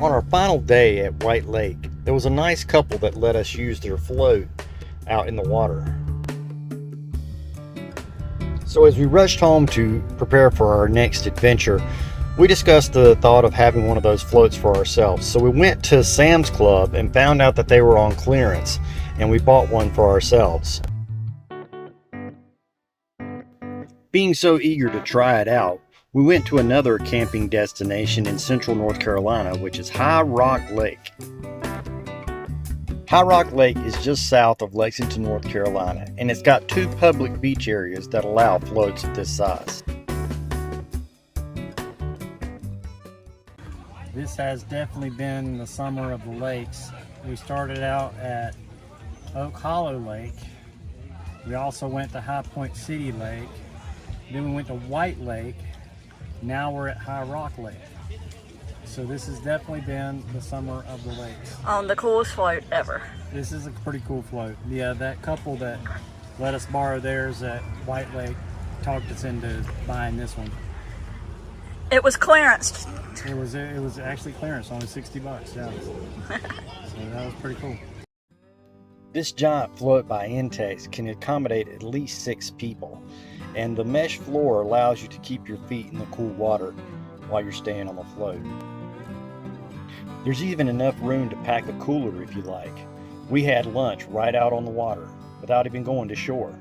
On our final day at White Lake, there was a nice couple that let us use their float out in the water. So as we rushed home to prepare for our next adventure, we discussed the thought of having one of those floats for ourselves. So we went to Sam's Club and found out that they were on clearance, and we bought one for ourselves. Being so eager to try it out, we went to another camping destination in central North Carolina, which is High Rock Lake. High Rock Lake is just south of Lexington, North Carolina, and it's got two public beach areas that allow floats of this size. This has definitely been the summer of the lakes. We started out at Oak Hollow Lake. We also went to High Point City Lake. Then we went to White Lake. Now we're at High Rock Lake. So this has definitely been the summer of the lakes. On the coolest float ever. This is a pretty cool float. Yeah, that couple that let us borrow theirs at White Lake talked us into buying this one. It was clearanced. It was actually clearance, only 60 bucks. Yeah. So that was pretty cool. This giant float by Intex can accommodate at least 6 people, and the mesh floor allows you to keep your feet in the cool water while you're staying on the float. There's even enough room to pack a cooler if you like. We had lunch right out on the water without even going to shore.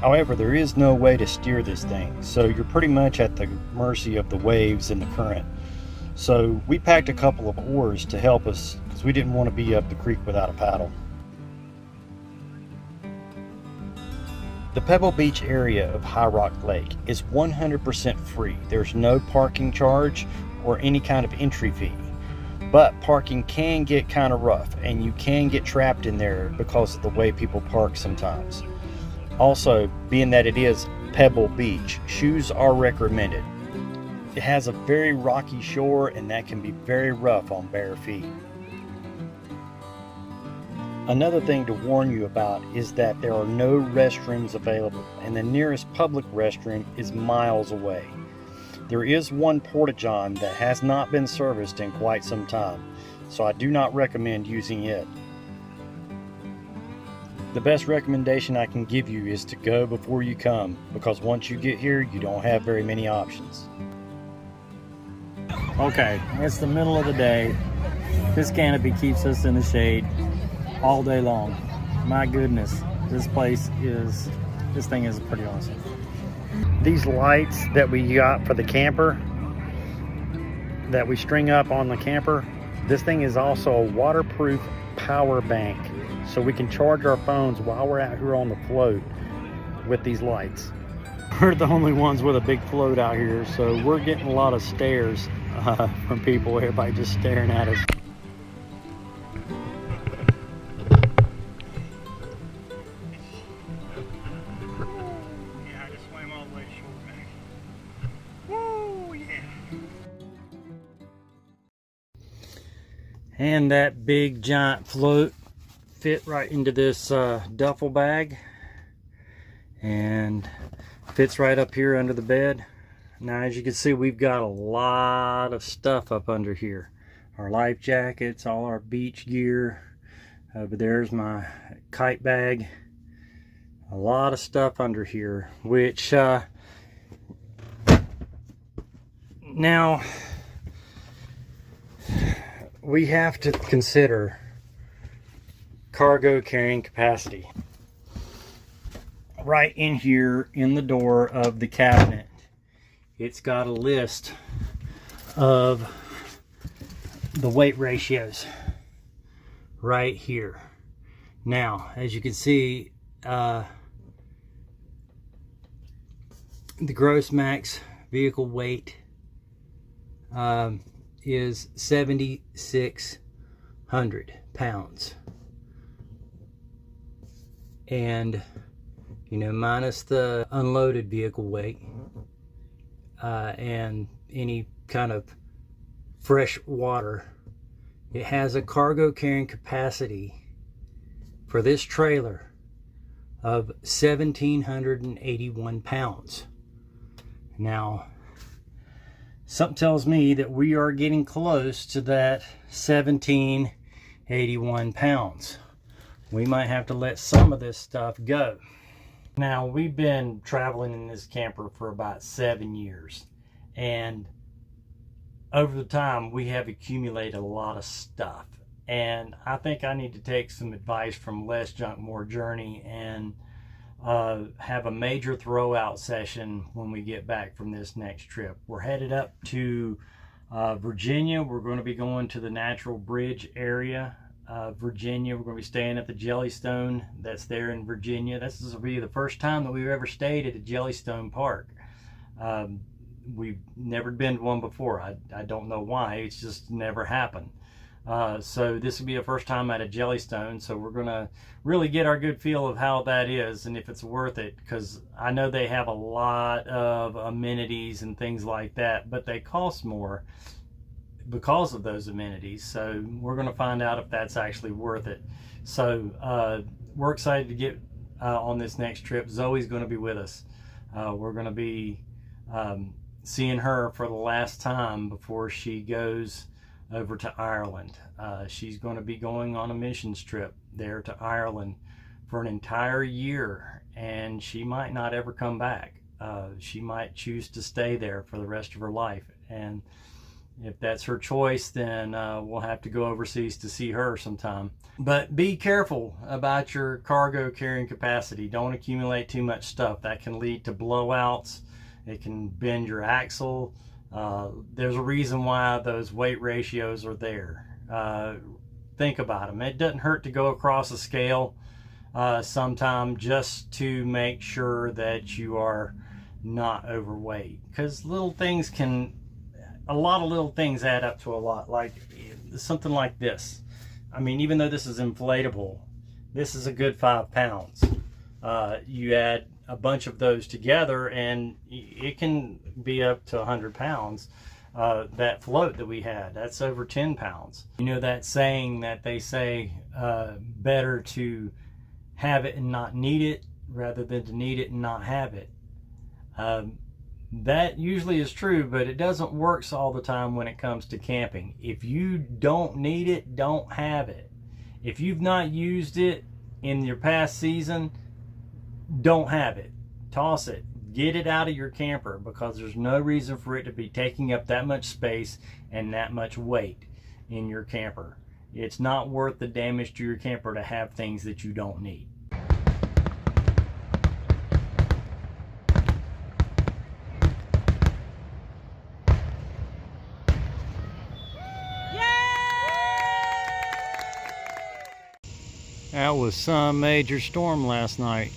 However, there is no way to steer this thing, so you're pretty much at the mercy of the waves and the current. So we packed a couple of oars to help us because we didn't want to be up the creek without a paddle. The Pebble Beach area of High Rock Lake is 100% free. There's no parking charge or any kind of entry fee. But parking can get kind of rough, and you can get trapped in there because of the way people park sometimes. Also, being that it is Pebble Beach, shoes are recommended. It has a very rocky shore, and that can be very rough on bare feet. Another thing to warn you about is that there are no restrooms available, and the nearest public restroom is miles away. There is one porta-john that has not been serviced in quite some time, so I do not recommend using it. The best recommendation I can give you is to go before you come, because once you get here, you don't have very many options. Okay, it's the middle of the day. This canopy keeps us in the shade all day long. My goodness, this thing is pretty awesome. These lights that we got for the camper, that we string up on the camper, this thing is also a waterproof power bank, so we can charge our phones while we're out here on the float with these lights. We're the only ones with a big float out here, so we're getting a lot of stares from people, everybody just staring at us. And that big giant float fit right into this duffel bag and fits right up here under the bed. Now, as you can see, we've got a lot of stuff up under here. Our life jackets, all our beach gear. But there's my kite bag. A lot of stuff under here, which now we have to consider cargo carrying capacity. Right in here in the door of the cabinet, it's got a list of the weight ratios right here. Now, as you can see, the gross max vehicle weight is 7,600 pounds, and minus the unloaded vehicle weight and any kind of fresh water, it has a cargo carrying capacity for this trailer of 1,781 pounds. Now, something tells me that we are getting close to that 1781 pounds. We might have to let some of this stuff go. Now, we've been traveling in this camper for about 7 years, and over the time we have accumulated a lot of stuff, and I think I need to take some advice from Less Junk More Journey and have a major throw out session when we get back from this next trip. We're headed up to Virginia. We're going to be going to the Natural Bridge area. Virginia. We're going to be staying at the Jellystone that's there in Virginia. This will be the first time that we've ever stayed at a Jellystone park. We've never been to one before. I don't know why. It's just never happened. So this will be the first time at a Jellystone, so we're going to really get our good feel of how that is and if it's worth it, because I know they have a lot of amenities and things like that, but they cost more because of those amenities. So we're going to find out if that's actually worth it. So we're excited to get on this next trip. Zoe's going to be with us. We're going to be seeing her for the last time before she goes over to Ireland. She's going to be going on a missions trip there to Ireland for an entire year, and she might not ever come back. She might choose to stay there for the rest of her life, and if that's her choice, then we'll have to go overseas to see her sometime. But be careful about your cargo carrying capacity. Don't accumulate too much stuff. That can lead to blowouts. It can bend your axle. There's a reason why those weight ratios are there. Think about them. It doesn't hurt to go across a scale sometime just to make sure that you are not overweight, because a lot of little things add up to a lot. Like something like this. I mean, even though this is inflatable, this is a good 5 pounds. You add a bunch of those together and it can be up to 100 pounds. That float that we had, that's over 10 pounds. You know that saying that they say better to have it and not need it rather than to need it and not have it. That usually is true, but it doesn't work all the time when it comes to camping. If you don't need it, don't have it. If you've not used it in your past season, don't have it. Toss it. Get it out of your camper, because there's no reason for it to be taking up that much space and that much weight in your camper. It's not worth the damage to your camper to have things that you don't need. That was some major storm last night.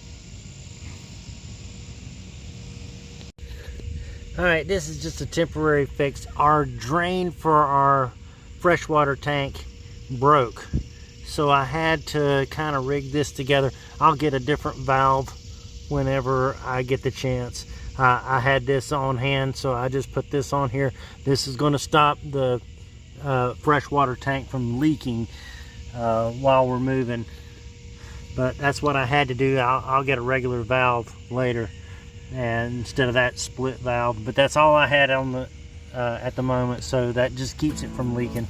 Alright, this is just a temporary fix. Our drain for our freshwater tank broke, so I had to kind of rig this together. I'll get a different valve whenever I get the chance. I had this on hand, so I just put this on here. This is going to stop the freshwater tank from leaking while we're moving. But that's what I had to do. I'll get a regular valve later, and instead of that split valve. But that's all I had on the at the moment, so that just keeps it from leaking.